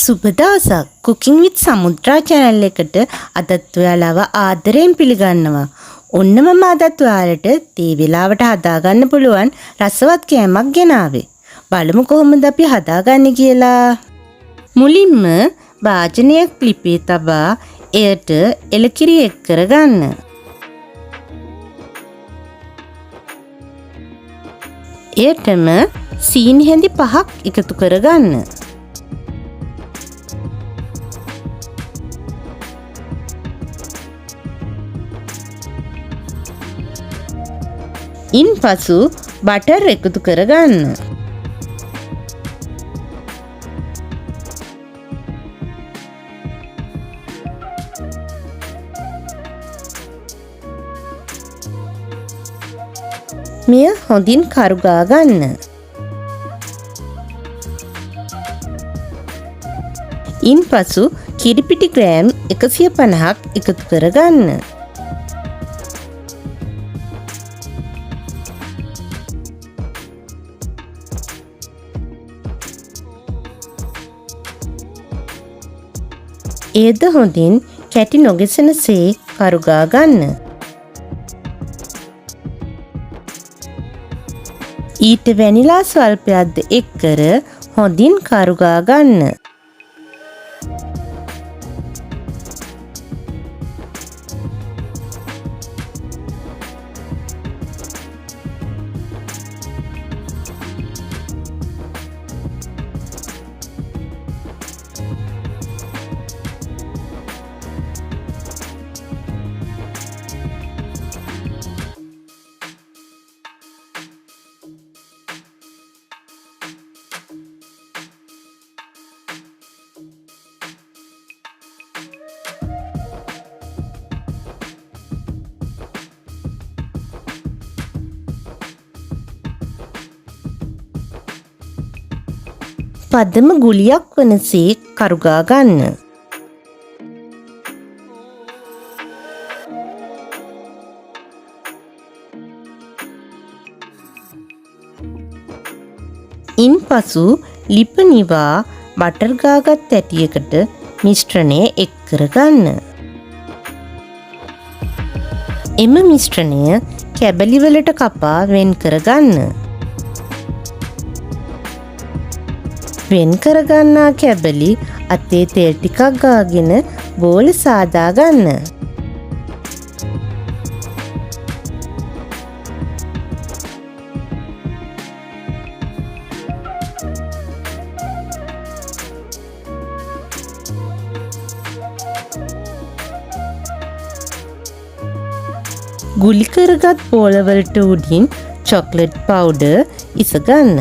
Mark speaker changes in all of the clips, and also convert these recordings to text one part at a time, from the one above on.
Speaker 1: සුබ දවසක් cooking විත් සමුද්‍රා channel එකට අදත් ඔයාලව ආදරයෙන් පිළිගන්නවා. ඔන්න මම අදත් ඔයාලට තේ වෙලාවට හදාගන්න පුළුවන් රසවත් කෑමක් ගෙනාවේ. බලමු කොහොමද අපි හදාගන්නේ කියලා. මුලින්ම භාජනයක් ලිපේ තබා එයට එලකිරි එක් කරගන්න. එයටම සීනි හැඳි 5ක් එකතු කරගන්න. ඉන්පසු බටර් එකතු කරගන්න. මෙය හොඳින් කරුගා ගන්න. ඉන්පසු කිරිපිටි ග්‍රෑම් 150ක් එකතු කරගන්න. ඒද හොඳින් කැටි නොගෙසෙනසේ කරුගා ගන්න. ඊට වැනිලා ස්වල්පයක්ද එක් කර හොඳින් කරුගා ගන්න. පදම ගුලියක් වනසේ කරුගා ගන්න. ඉන්පසු ලිප නිවා බටර් ගාගත් ඇටියකට මිශ්‍රණය එක් කරගන්න. එම මිශ්‍රණය කැබලි වලට කපා වෙන් කරගන්න. වෙන් කරගන්නා කැබලි අතේ තෙල් ටිකක් ගාගෙන බෝල සාදා ගන්න. ගුලි කරගත් බෝලවලට උඩින් චොක්ලට් පවුඩර් ඉසගන්න.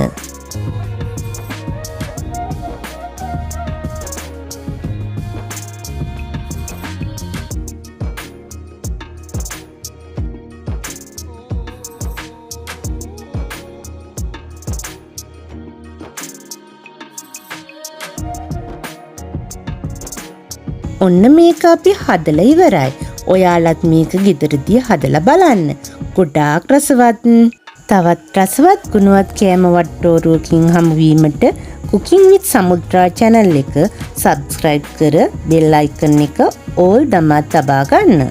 Speaker 1: ඔන්න මේක අපි හදලා ඉවරයි. ඔයාලත් මේක ගෙදරදී හදලා බලන්න. ගොඩාක් රසවත්. තවත් රසවත් ගුණවත් කෑම වට්ටෝරුවකින් හමුවීමට කුකින් විත් සමුද්‍රා channel එක subscribe කර bell icon එක all දමා තබා ගන්න.